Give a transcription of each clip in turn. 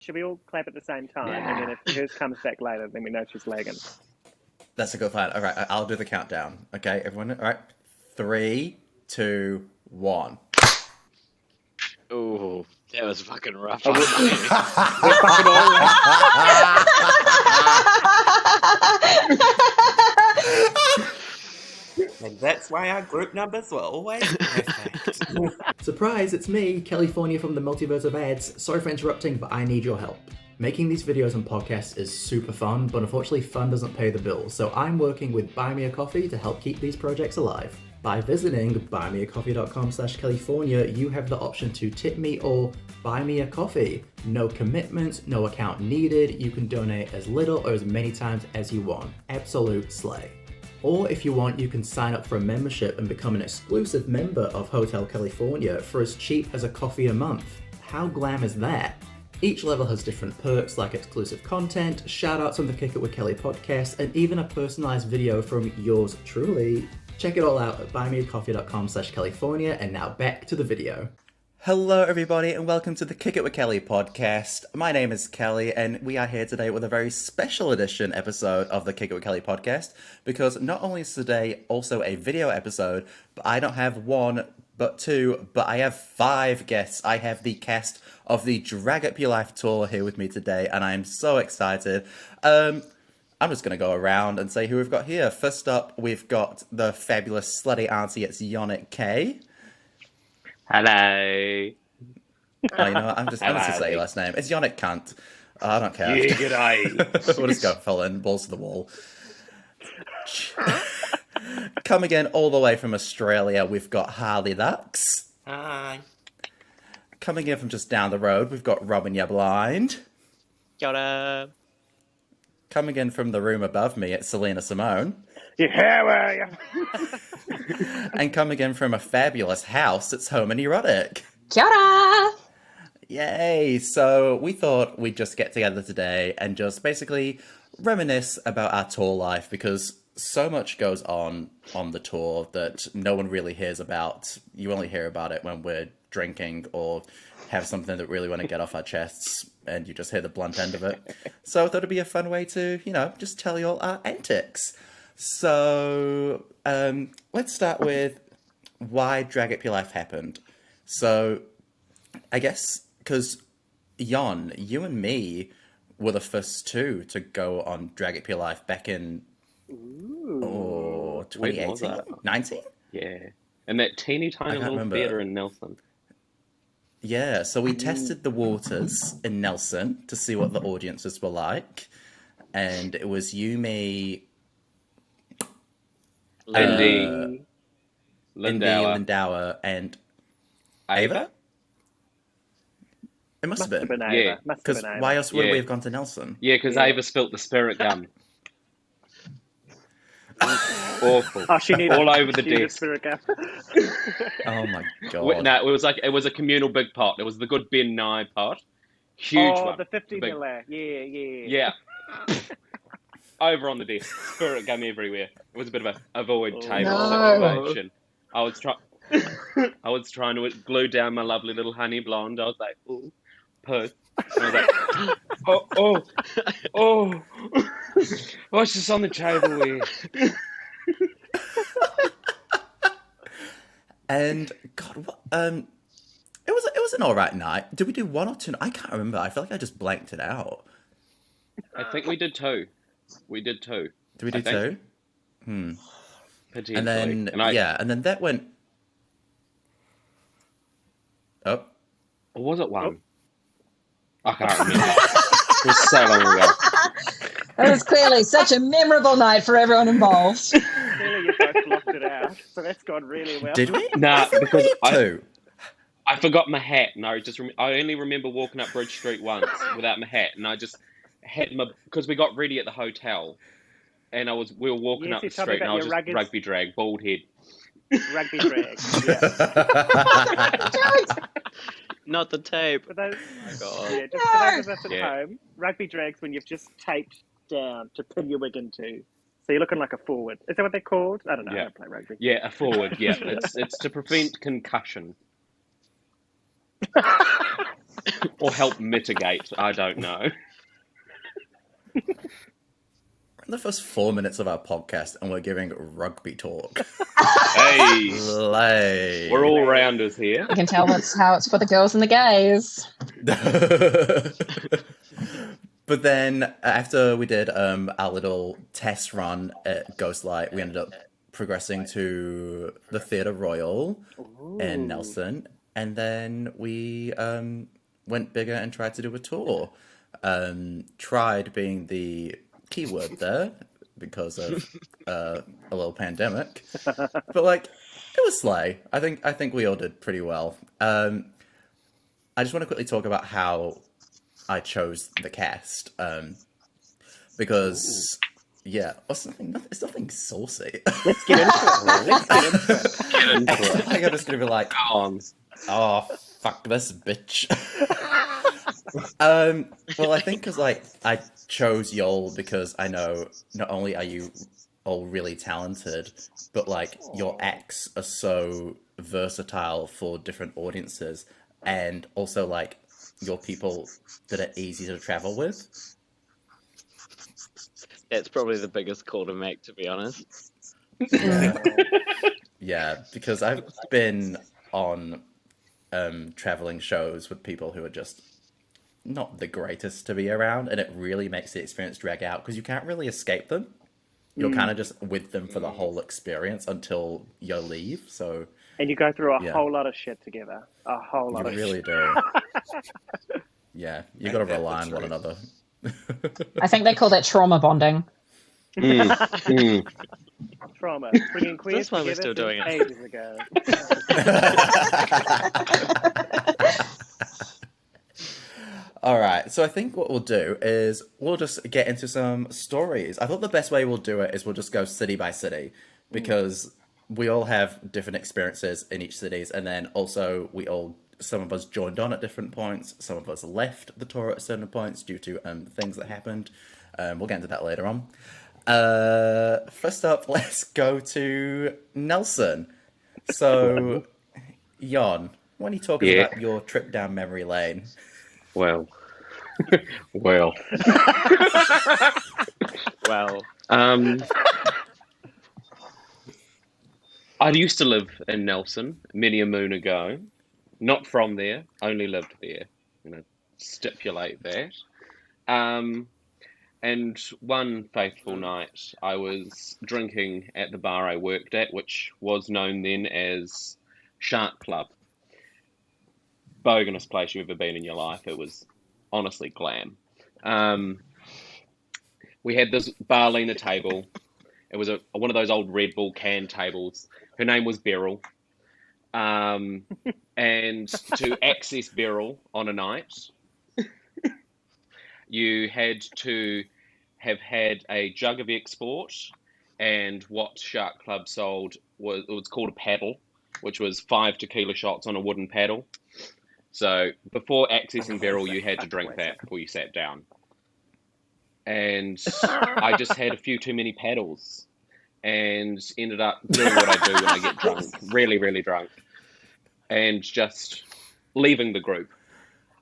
Should we all clap at the same time? And then if hers comes back later, then we know she's lagging. That's a good plan. All right, I'll do the countdown. Okay, everyone. All right, 3, 2, 1. Oh, that was fucking rough. We're fucking all And that's why our group numbers were always perfect. Surprise, it's me, California from the Multiverse of Ads. Sorry for interrupting, but I need your help. Making these videos and podcasts is super fun, but unfortunately fun doesn't pay the bills, so I'm working with Buy Me a Coffee to help keep these projects alive. By visiting buymeacoffee.com/California, you have the option to tip me or buy me a coffee. No commitment, no account needed, you can donate as little or as many times as you want. Absolute slay. Or if you want, you can sign up for a membership and become an exclusive member of Hotel California for as cheap as a coffee a month. How glam is that? Each level has different perks like exclusive content, shoutouts on the Kick It With Kelly podcast, and even a personalized video from yours truly. Check it all out at buymeacoffee.com/California, and now back to the video. Hello everybody and welcome to the Kick It With Kelly podcast. My name is Kelly and we are here today with a very special edition episode of the Kick It With Kelly podcast, because not only is today also a video episode, but I don't have one, but two, but I have 5 guests. I have the cast of the Drag Up Your Life tour here with me today and I'm so excited. I'm just going to go around and say who we've got here. First up, we've got the fabulous slutty auntie, it's Yonic K. Hello. Oh, you know what? I'm just going to say your last name. It's Yonic Cunt. I don't care. Yeah, g'day. We'll just go full in, balls to the wall. Come again all the way from Australia, we've got Harley Lux. Hi. Coming in from just down the road, we've got Robin Ya Blind. Kia ora. Coming in from the room above me, it's Selena Simone. Yeah, where are you? And coming in from a fabulous house, it's Home and Erotic. Kia ora! Yay! So we thought we'd just get together today and just basically reminisce about our tour life, because so much goes on the tour that no one really hears about. You only hear about it when we're drinking or have something that really want to get off our chests and you just hear the blunt end of it. So I thought it'd be a fun way to, just tell you all our antics. So let's start with why Drag Up Your Life happened. So I guess because Yon, you and me were the first two to go on Drag Up Your Life back in 2018, 19? Yeah. And that teeny tiny little theatre in Nelson. Yeah, so we tested the waters in Nelson to see what the audiences were like. And it was you, me, Lindy, Lindauer, and Ava? It must have been. Ava. Yeah. Because why else would we have gone to Nelson? Yeah, because Ava spilt the spirit gum. Awful. Oh, she needed all over the desk. Oh my god. No, it was a communal big pot. It was the good Ben Nye pot. Huge one. The 50 ml. Yeah. Yeah. Over on the desk. Spirit gum everywhere. It was a bit of a void table situation. I was trying to glue down my lovely little honey blonde. I was like, ooh, poo. And I was like, oh, what's this on the table here? And God, what? It was an alright night. Did we do 1 or 2? I can't remember. I feel like I just blanked it out. I think we did 2. Did we do 2? And then and then that went. Oh. Or was it 1? I can't remember. It was so long ago. It was clearly such a memorable night for everyone involved. Clearly you both blocked it out, so that's gone really well. Did we? Nah, because I forgot my hat, and I only remember walking up Bridge Street once without my hat, and I just had my, because we got ready at the hotel, and we were walking up the street, and I was just rugby drag, bald head. Rugby drag, yeah. Not the tape. For those, God. yeah, just for those of us at home, rugby drag's when you've just taped down to pin your wig into. So you're looking like a forward. Is that what they're called? I don't know. I don't play rugby. Yeah, a forward. Yeah, it's to prevent concussion. Or help mitigate, I don't know. The first 4 minutes of our podcast, and we're giving rugby talk. Hey, Slay. we're all rounders here. You can tell that's how it's for the girls and the gays. But then after we did our little test run at Ghostlight, we ended up progressing to the Theatre Royal in Nelson, and then we went bigger and tried to do a tour. Tried being the keyword there because of a little pandemic, but like it was slay. I think we all did pretty well. I just want to quickly talk about how I chose the cast because it's nothing saucy. Let's get into it. I think I'm just gonna be like, oh fuck this bitch. Well, I think because like I chose y'all because I know not only are you all really talented, but like your acts are so versatile for different audiences, and also like your people that are easy to travel with. That's probably the biggest call to make, to be honest. Yeah, because I've been on traveling shows with people who are just not the greatest to be around, and it really makes the experience drag out because you can't really escape them. You're kind of just with them for the whole experience until you leave. So, and you go through a whole lot of shit together. A whole lot of shit. You really do. Yeah, you got to rely on one another. I think they call that trauma bonding. Trauma. Bringing queers That's why we're still doing it. Ages ago. All right, so I think what we'll do is we'll just get into some stories. I thought the best way we'll do it is we'll just go city by city because we all have different experiences in each cities, and then also some of us joined on at different points, some of us left the tour at certain points due to things that happened. We'll get into that later on. First up, let's go to Nelson. So, Jon, when you talk about your trip down memory lane. Well. I used to live in Nelson many a moon ago. Not from there, only lived there. I'm going to stipulate that. And one faithful night, I was drinking at the bar I worked at, which was known then as Shark Club. Boganest place you've ever been in your life. It was honestly glam. We had this Barlina table. It was one of those old Red Bull can tables. Her name was Beryl. And to access Beryl on a night, you had to have had a jug of export, and what Shark Club sold was called a paddle, which was 5 tequila shots on a wooden paddle. So before accessing Beryl, you had to drink that before you sat down. And I just had a few too many paddles and ended up doing what I do when I get drunk, really, really drunk, and just leaving the group.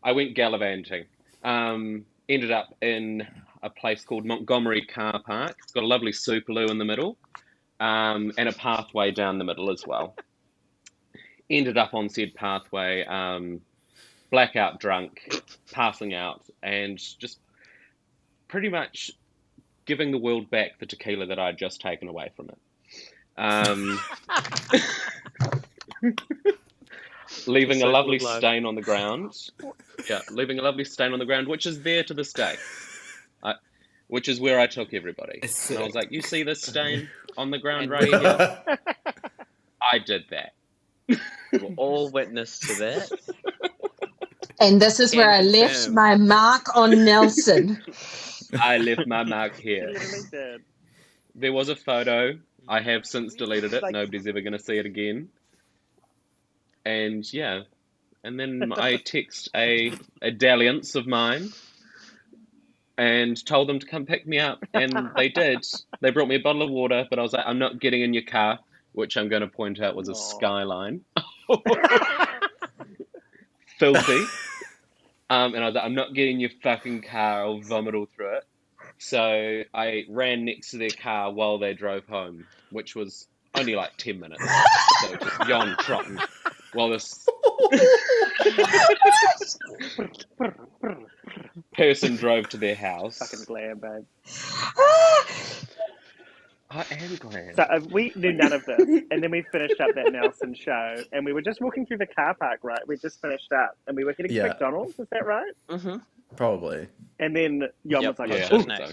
I went gallivanting. Ended up in a place called Montgomery Car Park. It's got a lovely Supaloo in the middle, and a pathway down the middle as well. Ended up on said pathway, blackout drunk, passing out, and just pretty much giving the world back the tequila that I'd just taken away from it. Leaving a lovely stain on the ground. Yeah, leaving a lovely stain on the ground, which is there to this day. Which is where I took everybody. And I was like, you see this stain on the ground right here? I did that. We're all witness to that. And this is where I left my mark on Nelson. I left my mark here. There was a photo. I have since deleted it. Nobody's ever going to see it again. And yeah. And then I text a dalliance of mine and told them to come pick me up. And they did. They brought me a bottle of water, but I was like, I'm not getting in your car, which I'm going to point out was a Skyline. Filthy. And I was like, I'm not getting your fucking car. I'll vomit all through it. So I ran next to their car while they drove home, which was only like 10 minutes. So just yawn trotting while this person drove to their house. Fucking glam, babe. I am glad. So we knew none of this, and then we finished up that Nelson show, and we were just walking through the car park, right? We just finished up, and we were heading to McDonald's. Is that right? Mm-hmm. Probably. And then Jon was like, Yeah, "Oh, nice.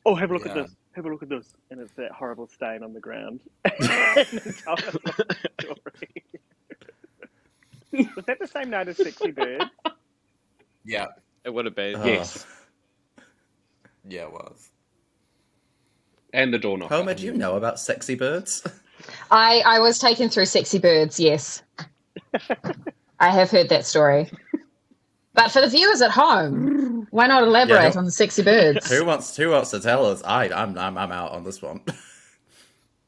oh, have a look at this. Have a look at this." And it's that horrible stain on the ground. And then told us the story. Was that the same night as Sexy Bird? Yeah. It would have been. Yes. Yeah, it was. And the door knocker. Homer, do you know about Sexy Birds? I was taken through Sexy Birds, yes. I have heard that story. But for the viewers at home, why not elaborate on the Sexy Birds? Who wants to tell us? I'm out on this one.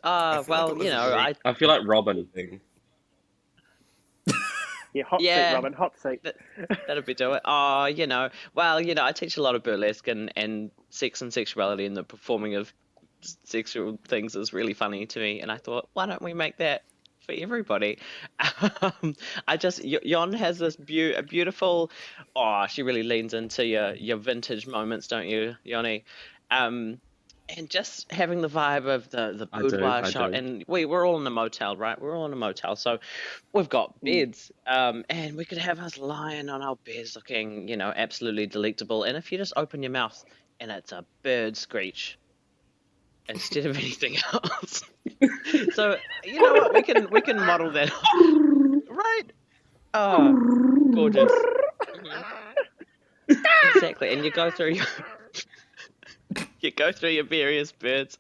Well, you know, I feel like Robin. Yeah, hot seat, Robin, hot seat. That'll be do it. Oh, you know, well, you know, I teach a lot of burlesque and sex and sexuality, and the performing of sexual things is really funny to me. And I thought, why don't we make that for everybody? Jon has this beautiful. Oh, she really leans into your vintage moments, don't you, Yoni? And just having the vibe of the boudoir shot, and we're all in a motel, right? We're all in a motel, so we've got beds, and we could have us lying on our beds, looking, you know, absolutely delectable. And if you just open your mouth, and it's a bird screech instead of anything else, so you know what, we can model that, right? Oh, gorgeous. Exactly, and you go through your various birds,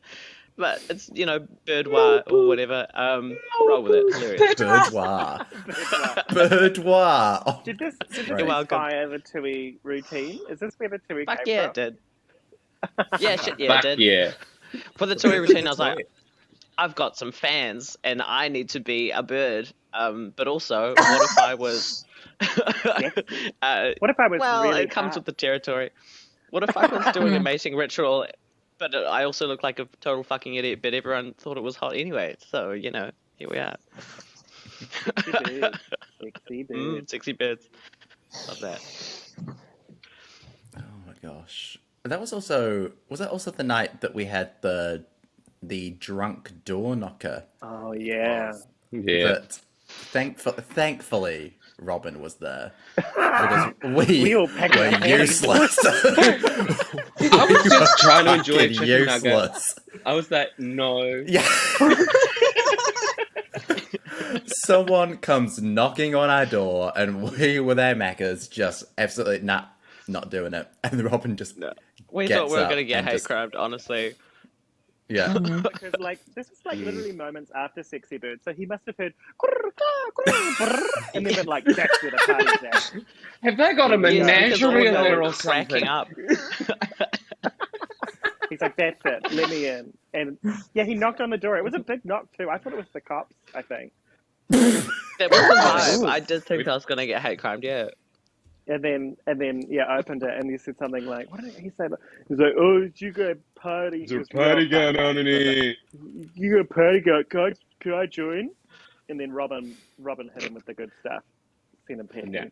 but it's, you know, boudoir or whatever. Roll with it. Hilarious. Boudoir. Boudoir. Oh, Did this You're welcome. inspire the Tui routine? Is this where the Tui Fuck came yeah, from? it did. Yeah, shit, yeah, Fuck it did. yeah. For the Tory routine, I was like, I've got some fans, and I need to be a bird. But also, what if I was? What if I was Well, really it comes hot? with the territory. What if I was doing a mating ritual, but I also look like a total fucking idiot, but everyone thought it was hot anyway? So, you know, here we are. Sexy bird. Sexy bird. Sexy birds. Love that. oh my gosh. That was that also the night that we had the drunk door knocker? Oh, yeah. Yeah. But thankfully, Robin was there. Because we all packed were our hands. useless. I was just trying to enjoy a Fucking chicken nugget. useless. I was like, no. Yeah. Someone comes knocking on our door, and we with our Maccas just absolutely not doing it. And Robin just We gets thought we were up going to get and hate just- crimed, honestly. Yeah. Because, like, this is, like, literally moments after Sexy Bird, so he must have heard "Grrr, grrr, grrr," and then been like, that's where the party's at. Have they got a Because menagerie in all of there them or were cracking something? up. He's like, that's it, let me in. And, yeah, he knocked on the door. It was a big knock, too. I thought it was the cops, I think. That was the vibe. I did think I was going to get hate crimed, yeah. And then, yeah, I opened it, and he said something like, what did he say? He's like, oh, did you go party? There's a party going on in here. You got a party going, can I join? And then Robin hit him with the good stuff. Sent him packing.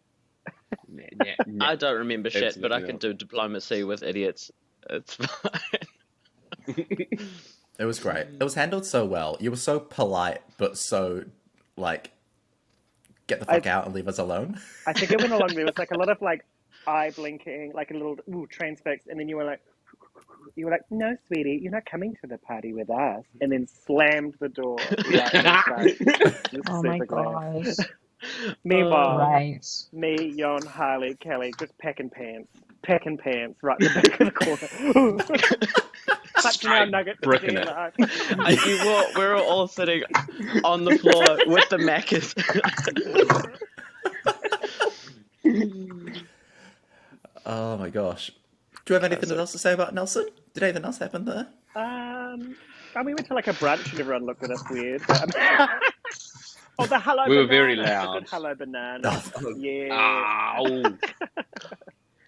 I don't remember shit, but I Absolutely can do diplomacy with idiots. It's fine. It was great. It was handled so well. You were so polite, but so, like, get the fuck out and leave us alone. I think it went along. There was like a lot of like eye blinking, like a little transfix, and then you were like, no, sweetie, you're not coming to the party with us, and then slammed the door. Oh my gosh. Meanwhile, Right. me, Jon, Harley, Kelly, just packing pants right in the back of the corner. Clutching our nuggets. bricking it. We were all sitting on the floor with the Maccas. Oh my gosh. Do you have anything else to say about Nelson? Did anything else happen there? We went to like a brunch and everyone looked at us weird. Oh, the hello We were banana. very The loud. good hello banana. Yeah. Ow.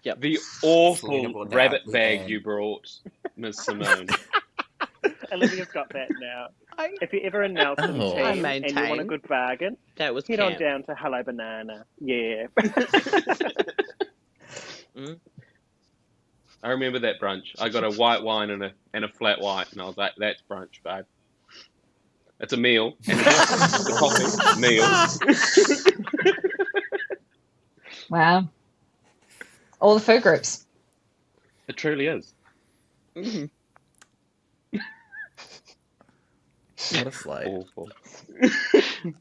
Yep. The Selena awful brought that rabbit up at the bag end. you brought, Miss Simone. Olivia's got that now. If you're ever in Nelson Oh. team I and you want a maintain good bargain, that was head on camp. down to Hello Banana. Yeah. I remember that brunch. I got a white wine and a flat white, and I was like, "That's brunch, babe. It's a meal, and the coffee meal." Wow. All the food groups. It truly is. Honestly, Awful.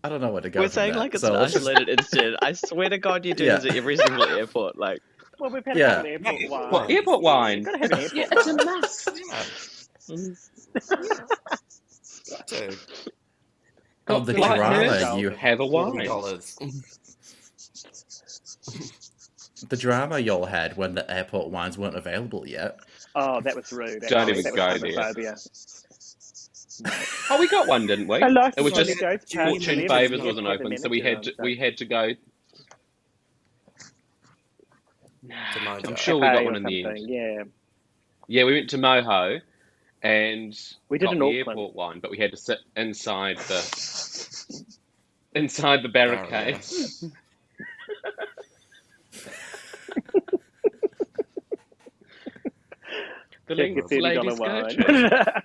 I don't know where to go. We're from saying that. like it's So an let's just- isolated incident. I swear to God, you do Yeah. this at every single airport. Like, Well, we've had Yeah. a couple of airport Yeah, wines. What, airport wine? You've got to have an airport Yeah, wine. it's a must. So, Oh, the Flight drama nurse, you have a wine. $40. the drama y'all had when the airport wines weren't available yet. Oh, that was rude. Don't actually. even That go was there. homophobia. Oh, we got one, didn't we? I like It was when just you go to Fortune 11, Favours you wasn't have to open, have so a we manager had to go. Mojo. I'm sure we got Cafe one or in the end. something, Yeah. Yeah, we went to Moho, and We did got in the Auckland. airport wine, but we had to sit inside the barricade. The Check your lengths ladies $30 go wine. to.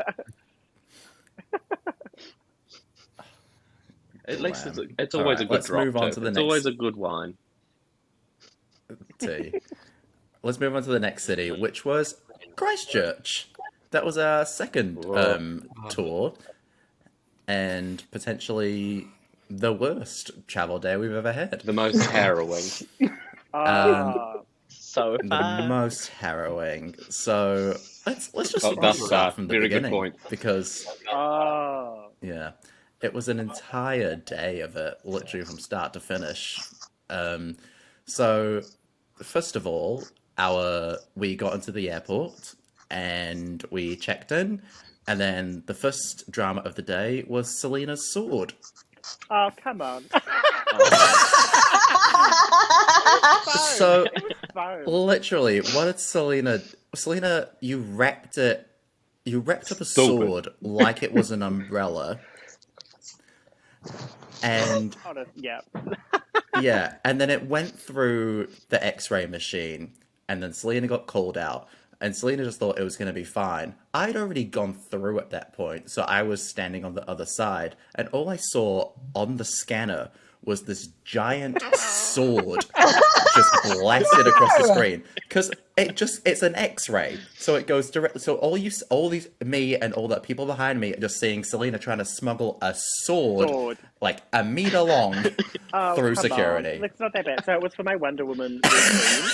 At least Wow. it's All always right, a good let's drop move on tip. to the It's next- always a good wine. Tea. Let's move on to the next city, which was Christchurch. That was our second tour, and potentially the worst travel day we've ever had. The most harrowing. Ah, so The far. most harrowing. So let's just Oh, thus far. start from the Very good beginning, point. because oh. yeah, it was an entire day of it, literally from start to finish. So first of all, we got into the airport and we checked in, and then the first drama of the day was Selena's sword. Oh, come on. So It was fun. literally, what did Selena? Selena, you wrapped up a sword like it was an umbrella, and Yeah. yeah, and then it went through the X-ray machine, and then Selena got called out, and Selena just thought it was going to be fine. I'd already gone through at that point, so I was standing on the other side, and all I saw on the scanner was this giant sword just blasted across the screen, because it's an X-ray, so it goes directly. So me and all the people behind me are just seeing Selena trying to smuggle a sword. Like a meter long through come security. on. It's not that bad. So it was for my Wonder Woman routine.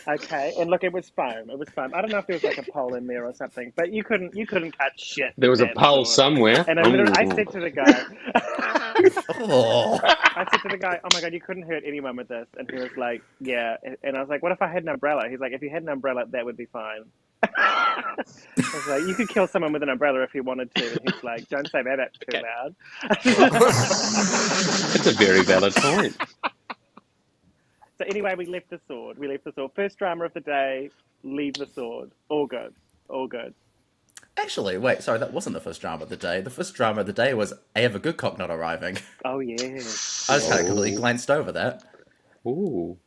Okay, and look, it was foam. It was foam. I don't know if there was like a pole in there or something, but you couldn't cut shit. There was a with that pole sword. somewhere. And I said to the guy, Oh. I said to the guy, "Oh my god, you couldn't hurt anyone with this." And he was like, "Yeah." And I was like, "What if I had an umbrella?" He's like, "If you had an umbrella, that would be fine." I was like, "You could kill someone with an umbrella if you wanted to." And he's like, "Don't say that out too loud." It's a very valid point. So anyway, we left the sword. First drama of the day, leave the sword. All good. Actually, wait, sorry, that wasn't the first drama of the day. The first drama of the day was I have a good cock not arriving. Oh, yeah. I just kind of completely glanced over that. Ooh.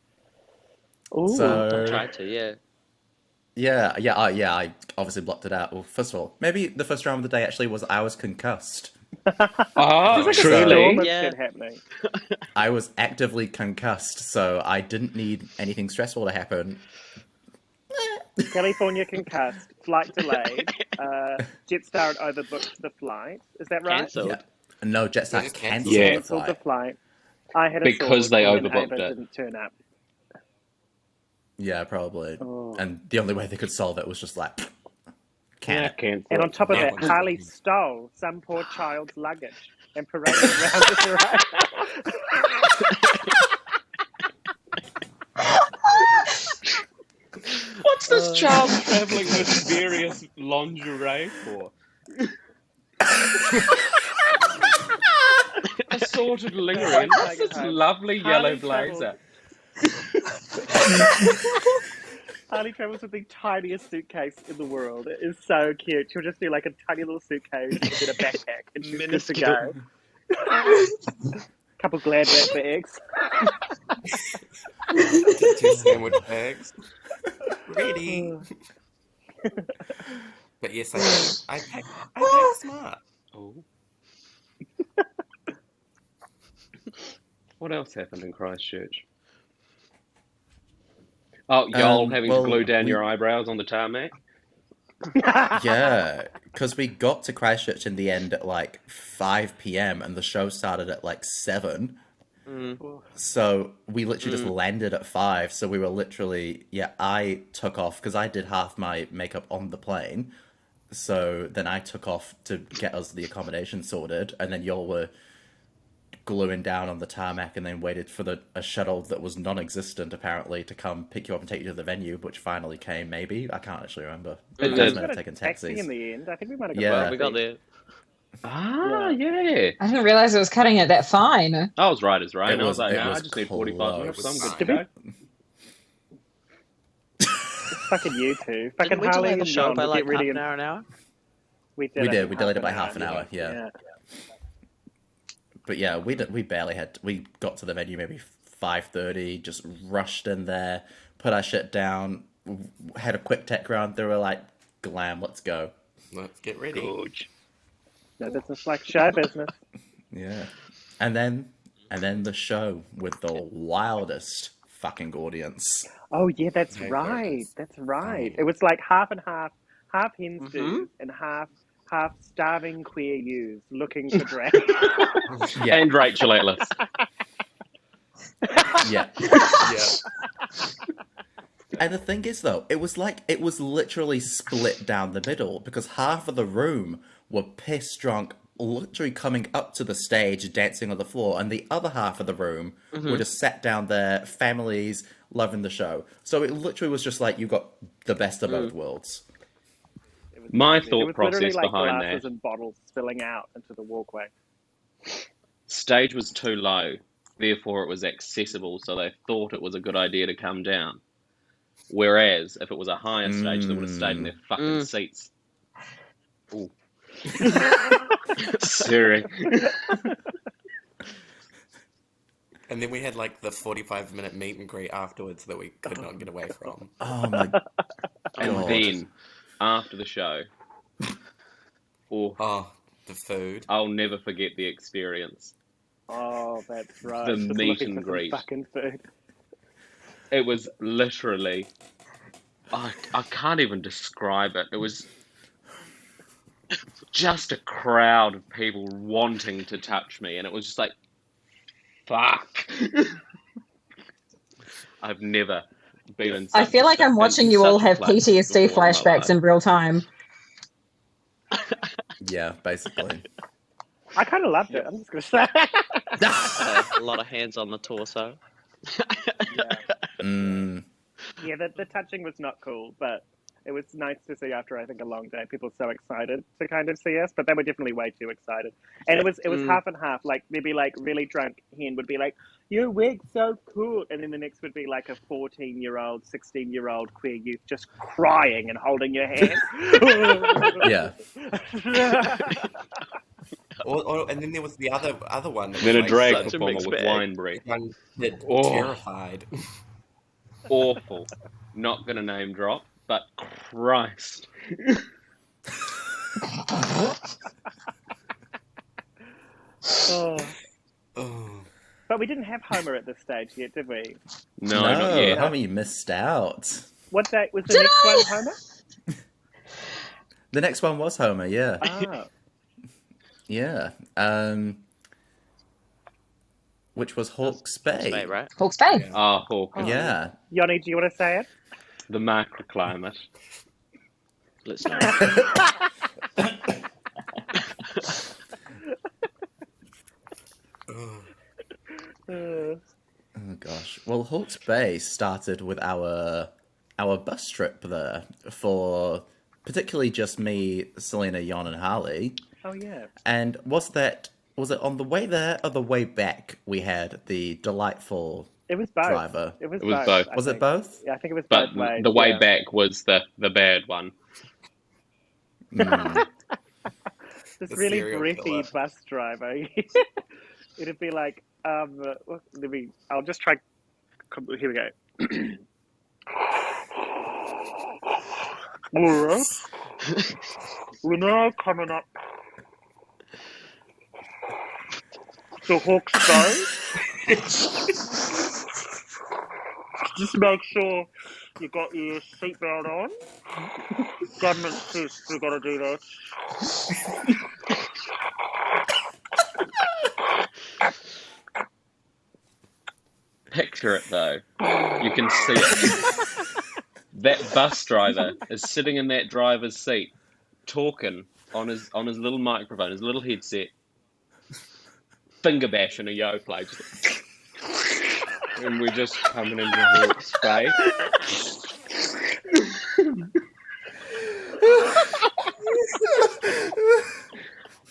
So, I tried to, yeah. I obviously blocked it out. Well, first of all, maybe the first drama of the day actually was I was concussed. Oh, There's like a truly? storm of Yeah. shit happening. I was actively concussed, so I didn't need anything stressful to happen. California concussed, flight delayed, Jetstar had overbooked the flight. Is that right? Cancelled. Yeah. No, Jetstar Yeah, cancelled yeah. the Cancelled the flight. flight. I had a Because sword, they and overbooked Ava it. didn't turn up. Yeah, probably. Oh. And the only way they could solve it was just like, Yeah, can't. cancel. And on top of Yeah, that, well, Harley stole some poor child's luggage and paraded around with her. What's this child travelling with various lingerie for? A assorted lingerie, and what's this lovely yellow blazer? Harley travels with the tiniest suitcase in the world. It is so cute. She'll just do like a tiny little suitcase and then a backpack, and she's good to go. Couple glad wrap bags. 2 sandwich bags. Ready. But yes, I pack smart. Oh. What else happened in Christchurch? Oh, y'all having to glue down your eyebrows on the tarmac? Yeah, because we got to Christchurch in the end at like 5 p.m. and the show started at like 7. So we literally just landed at 5. So we were literally, I took off because I did half my makeup on the plane. So then I took off to get us the accommodation sorted, and then y'all were gluing down on the tarmac, and then waited for a shuttle that was non-existent apparently to come pick you up and take you to the venue, which finally came. Maybe I can't actually remember. It We did. got have a taken taxi taxis. in the end. I think we might have got Yeah. Well, we got there. Ah, yeah. I didn't realize it was cutting it that fine. I was right as rain. It I was was- like, it no, I was just need 45 minutes, so I'm good to Did we- go. Fucking you two. Fucking Didn't we Harley delay the and show John by will like get ready half and an hour? we We did. it We delayed it by half an hour. Yeah. Yeah. But yeah, we barely had. We got to the venue maybe 5:30. Just rushed in there, put our shit down, had a quick tech round. They were like, "Glam, let's go." Let's get ready. No business like show business. Yeah, and then the show with the wildest fucking audience. Oh yeah, that's Hey, right. Curtis. That's right. Funny. It was like half and half hen stews and half starving queer youths looking for drag. Yeah, And Rachel Atlas. yeah. Yeah. And the thing is, though, it was literally split down the middle because half of the room were piss drunk, literally coming up to the stage, dancing on the floor, and the other half of the room were just sat down there, families, loving the show. So it literally was just like you got the best of both worlds. It was My amazing. thought it was literally process like behind glasses that. and bottles spilling out into the walkway. Stage was too low, therefore it was accessible, so they thought it was a good idea to come down. Whereas if it was a higher stage, they would have stayed in their fucking seats. Ooh. Sorry. And then we had like the 45-minute meet and greet afterwards that we could not get away from. Oh my And God. then, after the show, Oh, the food. I'll never forget the experience. Oh, that's right. The Just meet looking and for some greet. fucking food. It was literally... I can't even describe it. It was just a crowd of people wanting to touch me, and it was just like, fuck. I've never been in I feel like I'm watching you all have PTSD flashbacks in real time. Yeah, basically. I kind of loved it. I'm just gonna say. A lot of hands on the torso. Yeah, the touching was not cool, but it was nice to see after I think a long day. People so excited to kind of see us, but they were definitely way too excited. And it was half and half. Like maybe like really drunk hen would be like, "Your wig's so cool," and then the next would be like a 14-year-old, 16-year-old queer youth just crying and holding your hand. Yeah. And then there was the other one. That Then a was drag such a performer mixed with bag. wine breath. One kid Oh. terrified. Awful. Not gonna name drop, but Christ. Oh. Oh. But we didn't have Homer at this stage yet, did we? No, not yet. Homie, you missed out. What day was the next one, Homer? The next one was Homer, yeah. Oh. Yeah. Which was Hawke's Bay. Bay, right? Hawke's Bay. Oh, Hawkins. Yeah. Yanni, do you want to say it? The microclimate. Let's know. Oh gosh. Well, Hawke's Bay started with our bus trip there for particularly just me, Selena, Jon, and Harley. Oh, yeah. And was that Was it on the way there or the way back we had the delightful It was both. driver? It was was both. both. I Was it think. both? Yeah, I think it was But both ways. the way yeah. back was the bad one. Mm. This The really serial breathy killer. bus driver. It'd be like, I'll just try. Here we go. All right. We're now coming up to Hawke's Bay. Just make sure you got your seatbelt on. Government says we got to do that. Picture it though. You can see it. That bus driver is sitting in that driver's seat, talking on his little microphone, his little headset, finger bashing a yo play, and we're just coming into Hawke's Bay.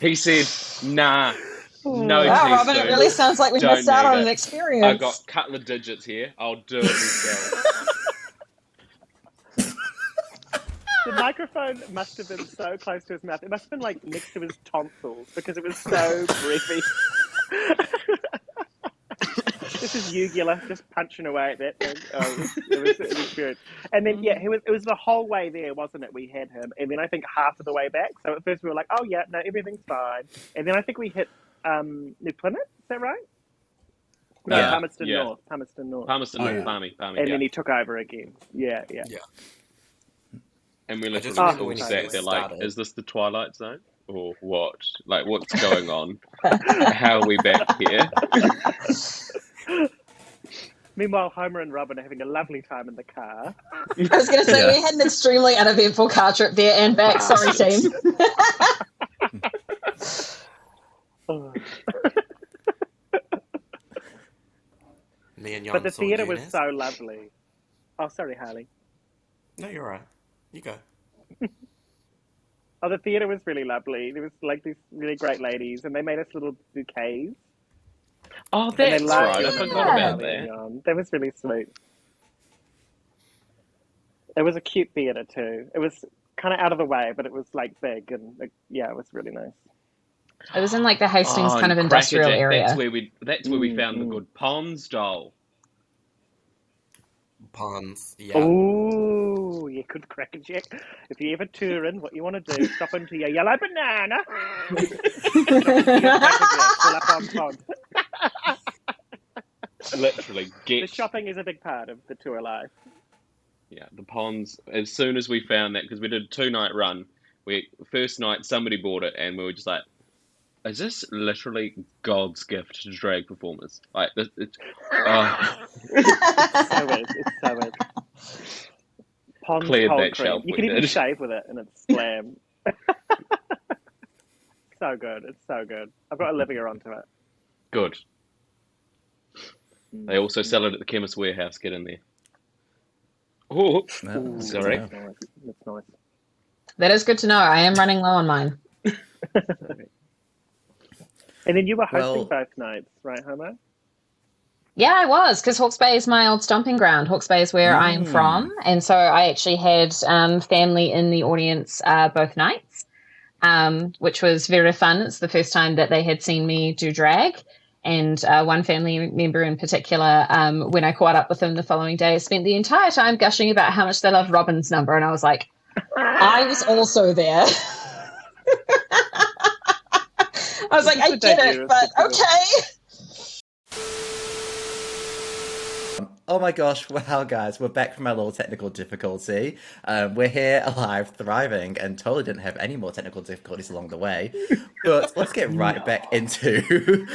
He said, "Nah, no Wow, tea Robin, it spoon. really sounds like we Don't missed out need on it. an I experience. got a couple of digits here. I'll do it myself." The microphone must have been so close to his mouth. It must have been like next to his tonsils because it was so breathy. This is ugula just punching away at that thing. Oh, it was an experience. And then it was the whole way there, wasn't it? We had him, and then I think half of the way back. So at first we were like, "Oh yeah, no, everything's fine." And then I think we hit New Plymouth. Is that right? No, Yeah, Palmerston yeah. North. Palmerston North. Palmerston, Oh, yeah. Barmy, And yeah. then he took over again. Yeah. Yeah. And we I just literally remember all when he sat first there like, started. is this the Twilight Zone? Or what? Like, what's going on? How are we back here? Meanwhile, Homer and Robin are having a lovely time in the car. I was going to say, Yeah. we had an extremely uneventful car trip there and back. Sorry, team. Oh. Me and Jan But the saw theatre was Eunice. so lovely. Oh, sorry, Harley. No, you're right. You go. Oh, the theatre was really lovely. There was like these really great ladies, and they made us little bouquets. Oh, And they that's loved right. I them, forgot about Harley and that. Jan. That was really sweet. It was a cute theatre too. It was kind of out of the way, but it was like big and like, yeah, it was really nice. It was in like the Hastings Oh, kind of and industrial Crackerjack, area. That's where we found the good Ponds doll. Ponds. Yeah. Oh, you could crack a jack. If you ever touring, what you want to do, stop into your yellow banana. Pull up on Ponds. Literally, The shopping is a big part of the tour life. Yeah, the Ponds. As soon as we found that, because we did a 2-night run, first night somebody bought it, and we were just like, "Is this literally God's gift to drag performers?" Like, oh. So is. It's so is. Ponds Cleared cold that cream. shelf, You we can even did. shave with it, and it's slam. So good. It's so good. I've got Olivia onto it. Good. They also sell it at the Chemist Warehouse. Get in there. Oh, Oh, sorry. good to Nice. That's nice. That is good to know. I am running low on mine. And then you were hosting Well- both nights, right, Homer? Yeah, I was, because Hawke's Bay is my old stomping ground. Hawke's Bay is where I'm from. And so I actually had family in the audience both nights, which was very fun. It's the first time that they had seen me do drag. And one family member in particular, when I caught up with them the following day, spent the entire time gushing about how much they loved Robin's number. And I was like, I was also there. I was like, I get it, but okay. Oh my gosh, wow guys, we're back from our little technical difficulty. We're here alive, thriving, and totally didn't have any more technical difficulties along the way. But let's get right back into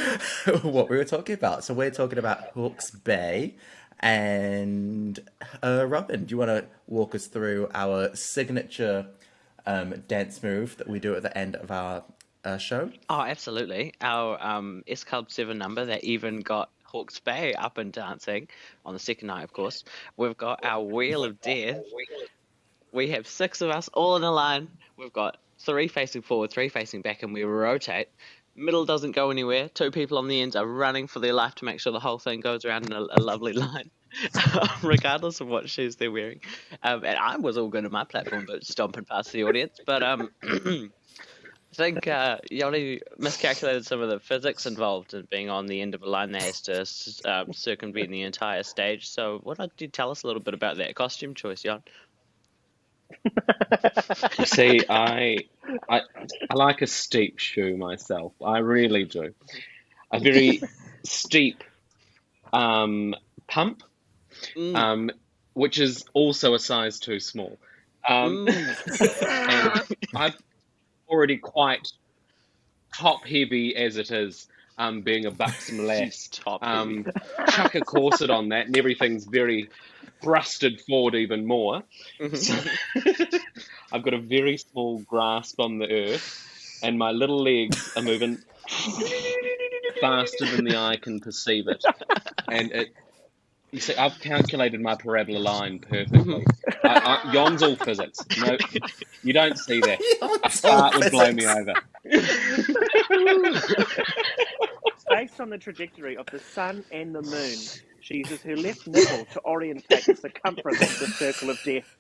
what we were talking about. So we're talking about Hawke's Bay. And Robin, do you want to walk us through our signature dance move that we do at the end of our show? Oh, absolutely. Our S Club 7 number that even got Hawke's Bay up and dancing on the second night, of course. We've got our Wheel of Death. We have 6 of us all in a line. We've got 3 facing forward, 3 facing back, and we rotate Middle doesn't go anywhere. 2 people on the ends are running for their life to make sure the whole thing goes around in a lovely line, regardless of what shoes they're wearing. And I was all good at my platform, but stomping past the audience. But I think Yoli miscalculated some of the physics involved in being on the end of a line that has to circumvent the entire stage. So what did you tell us a little bit about that costume choice, Jon? You see, I like a steep shoe myself. I really do. A very steep pump, which is also a size too small. And I'm already quite top heavy as it is, being a buxom lass. Top heavy. Chuck a corset on that, and everything's very thrusted forward even more. So I've got a very small grasp on the earth, and my little legs are moving faster than the eye can perceive it. And you see, I've calculated my parabola line perfectly. Yon's all physics. No, you don't see that. A fart would blow me over. Based on the trajectory of the sun and the moon, she uses her left nipple to orientate the circumference of the circle of death.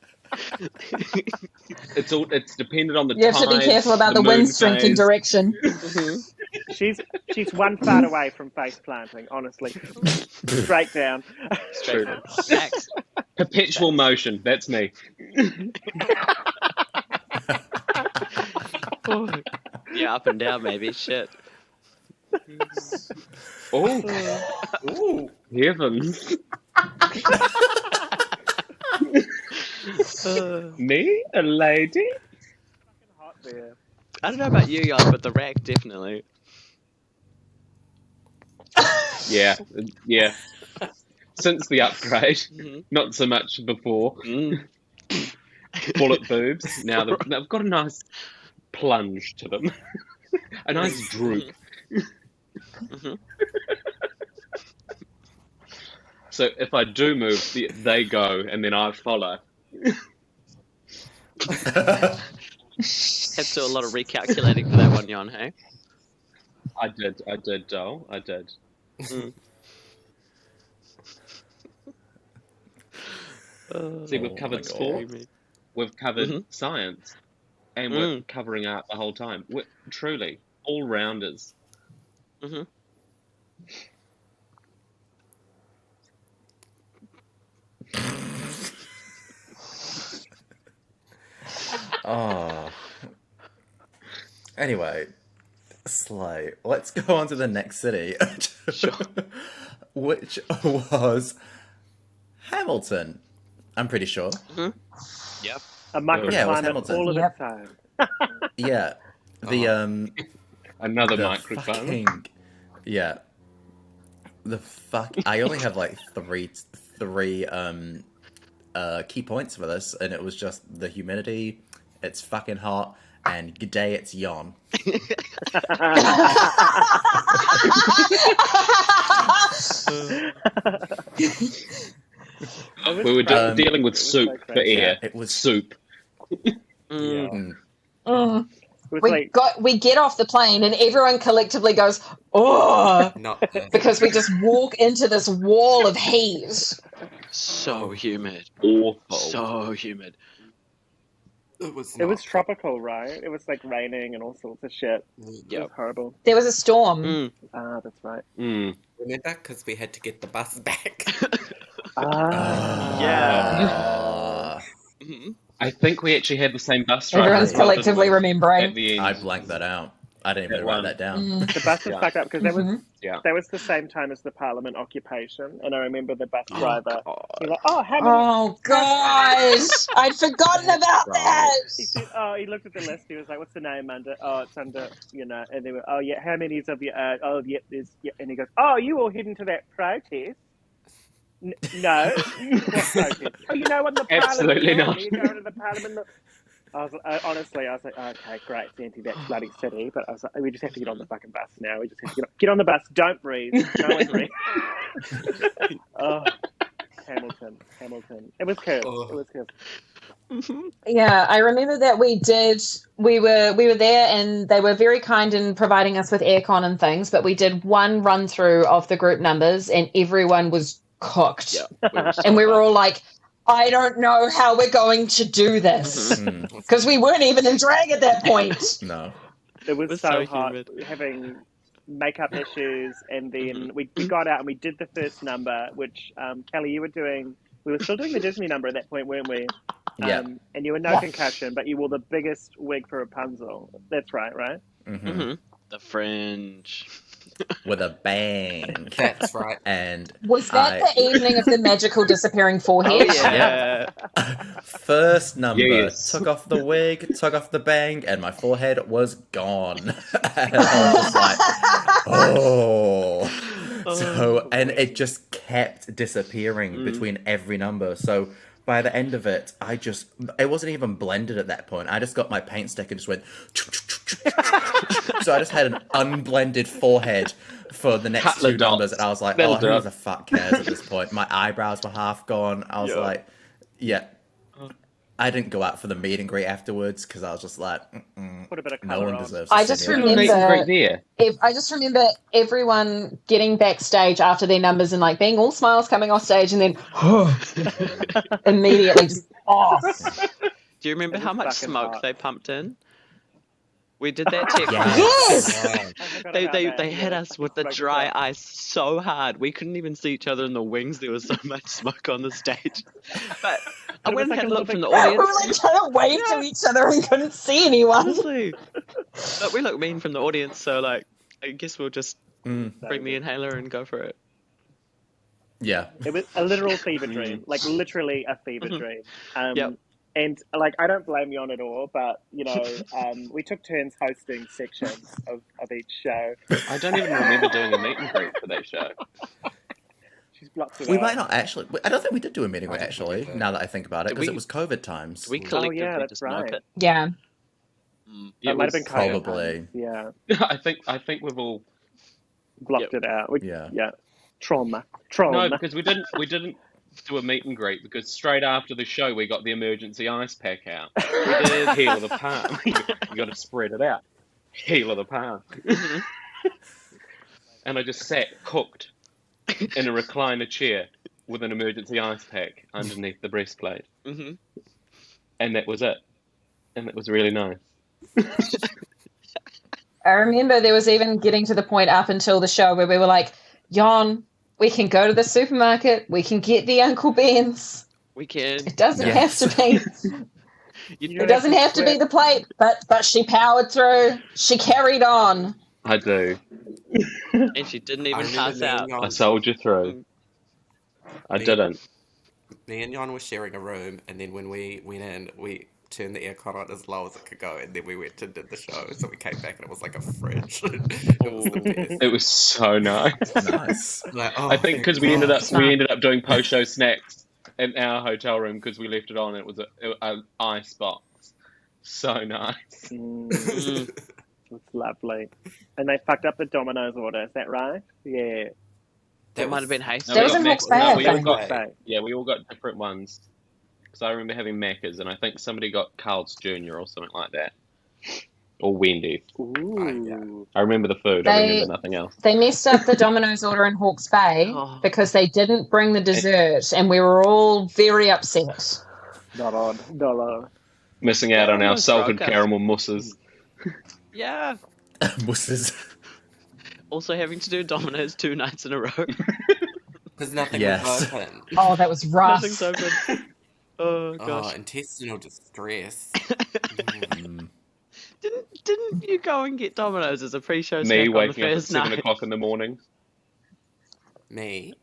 It's dependent on the You have to be tides, careful about the wind strength and phase. direction. She's one fart away from face planting, honestly. Straight down. Straight True. Max. Perpetual motion. That's me. Yeah, up and down, maybe. Shit. Oh, heavens! Me, a lady? Hot there. I don't know about you, Jon, but the rack definitely. Yeah. Since the upgrade, not so much before. Bullet boobs. Now they've got a nice plunge to them, a nice droop. So if I do move, they go, and then I follow. Had to do a lot of recalculating for that one, Jon, hey? I did, Joel. I did. See, we've covered sport, we've covered science, and we're covering art the whole time. We're truly all-rounders. Oh. Anyway, slay. Let's go on to the next city, which was Hamilton. I'm pretty sure. Yep. A microclimate Yeah, it was Hamilton. all of its time. Yeah, the Another the microphone. fucking the fuck. I only have like three key points for this, and it was just the humidity. It's fucking hot, and g'day, it's Jon. We were dealing with soup so for crazy. air. It was soup. Mm. It was We get off the plane and everyone collectively goes, oh, Not because we just walk into this wall of heat. So humid. Awful. So humid. It was. It was tropical, right? It was like raining and all sorts of shit. It was Yep. horrible. There was a storm. Ah, that's right. Mm. Remember, because we had to get the bus back. Yeah. I think we actually had the same bus driver. Everyone's as well, didn't collectively we? remembering. At the end. I blanked that out. I didn't even write that down. The bus was fucked up because that was Yeah. that was the same time as the Parliament occupation, and I remember the bus driver. God. He was like, "Oh, how many?" Oh, gosh. I'd forgotten about that. He said, "Oh," he looked at the list. He was like, "What's the name under?" "Oh, it's under, you know." And they were, "Oh, yeah. How many's of you?" "Oh, yeah. There's." Yeah. And he goes, "Oh, you all heading to that protest?" No. What protest? Oh, you know what the Absolutely Parliament? not. You go to the Parliament. I was honestly, I was like, okay, great, it's anti-vax bloody city, but I was like, we just have to get on the fucking bus now. We just have to get on the bus. Don't breathe. No one breathe. Oh, Hamilton. It was cursed. Oh. It was cursed. Yeah, I remember that we did we were there, and they were very kind in providing us with aircon and things. But we did one run through of the group numbers, and everyone was cooked. Yeah, and we were all like, I don't know how we're going to do this because we weren't even in drag at that point. No. It was was so so hot humid. having makeup issues, and then we got out and we did the first number, which Kelly, you were doing. We were still doing the Disney number at that point, weren't we? Yeah. And you were no concussion, but you wore the biggest wig for Rapunzel. That's right? The fringe. With a bang. That's right. And Was that the evening of the magical disappearing forehead? Yeah. first number, Yes. took off the wig, took off the bang, and my forehead was gone. And I was just like, oh. So, and it just kept disappearing between every number. So by the end of it, it wasn't even blended at that point. I just got my paint stick and just went. So I just had an unblended forehead for the next Cutler two dots. numbers, and I was like, That'll oh, do who it. the fuck cares at this point? My eyebrows were half gone. I was like, yeah. I didn't go out for the meet and greet afterwards because I was just like, Put a bit of no colour one on. deserves I to just see me. remember- Meet and greet there. I just remember everyone getting backstage after their numbers and like being all smiles coming off stage, and then immediately just off. Do you remember It how was much fucking smoke hot. they pumped in? We did that tech. Yes! I forgot about that. They hit Yeah, us with the fucking dry smoke. ice so hard we couldn't even see each other in the wings. There was so much smoke on the stage. But I It went was and like had a a look little from the We were audience. like trying to wave to each other and couldn't see anyone. Honestly, but we look mean from the audience, so like I guess we'll just bring the inhaler and go for it. Yeah. It was a literal fever dream, like literally a fever dream. Yep. And like, I don't blame Jon at all, but you know, we took turns hosting sections of each show. I don't even remember doing a meet and greet for that show. She's blocked it We out. might not actually. I don't think we did do a meeting greet, I don't think we actually, did. now that I think about it, Did because we- it was COVID times. We collectively that's just smoke right. it. Yeah. Yeah, It might have been COVID. probably. Yeah, I think we've all blocked it out. Yeah. Trauma. no, because we didn't do a meet and greet because straight after the show we got the emergency ice pack out. We did heel of the park. You got to spread it out. Heel of the park. And I just sat cooked in a recliner chair with an emergency ice pack underneath the breastplate, and that was it. And it was really nice. I remember there was even getting to the point up until the show where we were like, Jon, we can go to the supermarket, we can get the Uncle Ben's. We can. It doesn't Yes. have to be. You It doesn't have to be sweat. the plate, but she powered through. She carried on. I do. And she didn't I even remember pass me and out. Jon- I soldier through. I didn't. Me and Jon were sharing a room, and then when we went in, we turned the aircon on as low as it could go, and then we went and did the show. So we came back, and it was like a fridge. It was the best. It was so nice. Nice. Like, oh, I think because thank we ended God. up doing post show snacks in our hotel room because we left it on. It was an ice box. So nice. It's lovely. And they fucked up the Domino's order. Is that right? Yeah. That might have been hasty. That was in Hawke's Bay, I we all think. got we all got different ones. Because I remember having Macca's, and I think somebody got Carl's Jr. or something like that, or Wendy's. Ooh. I remember the food. I They- remember nothing else. They messed up the Domino's order in Hawke's Bay because they didn't bring the dessert, and we were all very upset. Not on. Missing out on our almost salted broke us. caramel mousses. Yeah. Mousses. Also having to do Domino's 2 nights in a row. Because nothing Yes. was open. Oh, that was rough. Nothing's open. Oh Oh, gosh. intestinal distress. Didn't you go and get Domino's as a pre-show Me snack on the waking up at first 7 night? o'clock in the morning. Me?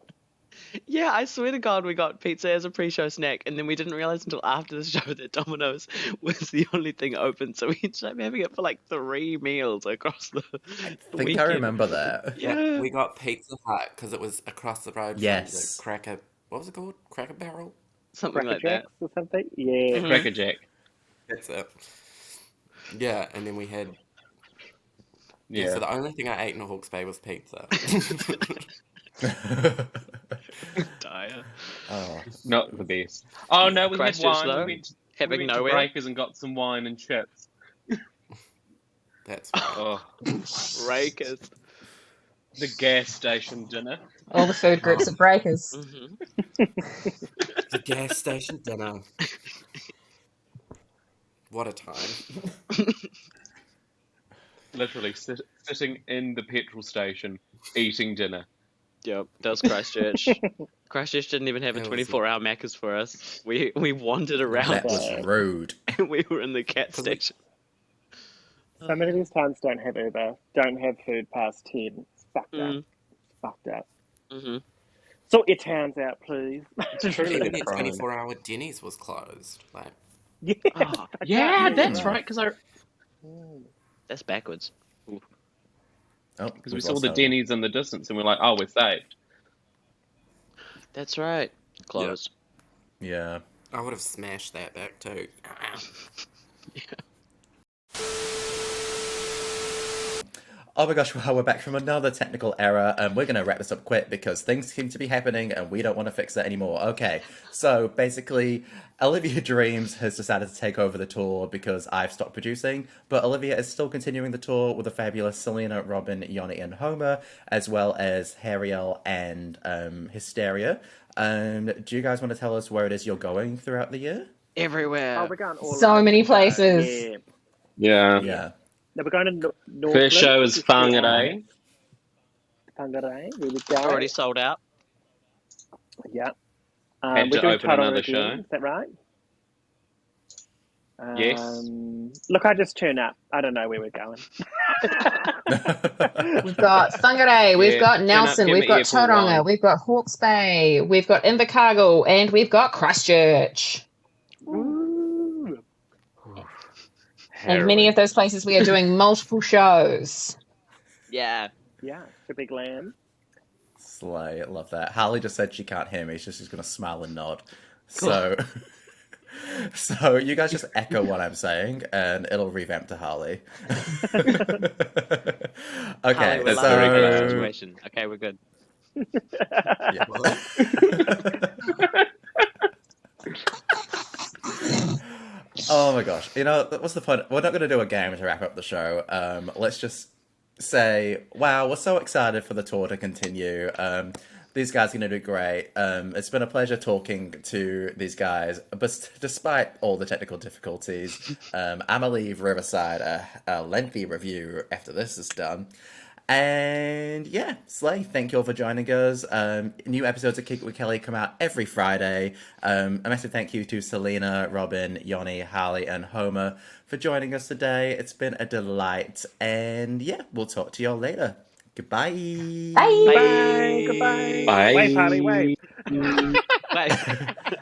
Yeah, I swear to God, we got pizza as a pre-show snack, and then we didn't realize until after the show that Domino's was the only thing open, so we ended up having it for like 3 meals across the I think weekend. I remember that. Yeah. We got Pizza Hut because it was across the road Yes. from the Cracker... What was it called? Cracker Barrel? Something Cracker like that. Jacks or something? Yeah. Mhm. Cracker Jack. That's it. Yeah, and then we had... Yeah. So the only thing I ate in Hawke's Bay was pizza. Dire. Oh. Not the best. Oh no, we had Christchurch, wine. though, We went having to nowhere. Breakers and got some wine and chips. That's right. Oh, Rakers. the gas station dinner. All the food groups at Breakers. Mm-hmm. The gas station dinner. What a time. Literally sitting in the petrol station, eating dinner. Yep, that was Christchurch. Christchurch didn't even have a That was- 24-hour Macca's for us. We wandered around That was rude. and we were in the cat station. So many of these towns don't have Uber, don't have food past 10. It's fucked up. Mm. It's fucked up. Mm-hmm. Sort your towns out, please. truly Even a their crime. 24-hour Denny's was closed. Like, Yeah, Oh, Yeah, can't that's do right. Because that's backwards. Oh, we saw the Denny's in the distance, and we're like, oh, we're saved. That's right. Closed. Yeah. I would have smashed that back too. Oh my gosh, well, we're back from another technical error, and we're going to wrap this up quick because things seem to be happening and we don't want to fix that anymore. Okay, so basically, Olivia Dreams has decided to take over the tour because I've stopped producing, but Olivia is still continuing the tour with the fabulous Selena, Robin, Yoni, and Homer, as well as Hariel and Hysteria. Do you guys want to tell us where it is you're going throughout the year? Everywhere. Oh, we're going all So over many the place. places. Yeah. Yeah. No, we're going to North. First show is Whangarei. Whangarei. Here we go. Already sold out. Yeah. Had we're to doing open another again, show. Is that right? Yes. Look, I just tune up. I don't know where we're going. We've got Whangarei, we've Yeah, got turn up, Nelson, get we've me got airport Tauranga, wine. we've got Hawke's Bay, we've got Invercargill, and we've got Christchurch. Ooh. And many of those places we are doing multiple shows. Yeah. Yeah, the big lamb. Slay, love that. Harley just said she can't hear me, so she's going to smile and nod. So, so you guys just echo what I'm saying, and it'll revamp to Harley. Okay, Harley, we're that's laughing very at good. the situation. Okay, we're good. Yeah. Oh my gosh. You know, what's the fun? We're not going to do a game to wrap up the show. Let's just say, wow, we're so excited for the tour to continue. These guys are going to do great. It's been a pleasure talking to these guys, but despite all the technical difficulties, I'm going to leave Riverside a lengthy review after this is done. And yeah, Slay, thank you all for joining us. New episodes of Kick It with Kelly come out every Friday. A massive thank you to Selena, Robin, Yoni, Harley, and Homer for joining us today. It's been a delight. And yeah, we'll talk to y'all later. Goodbye. Bye. Bye. Goodbye. Bye. Wait, Harley, wait. Bye.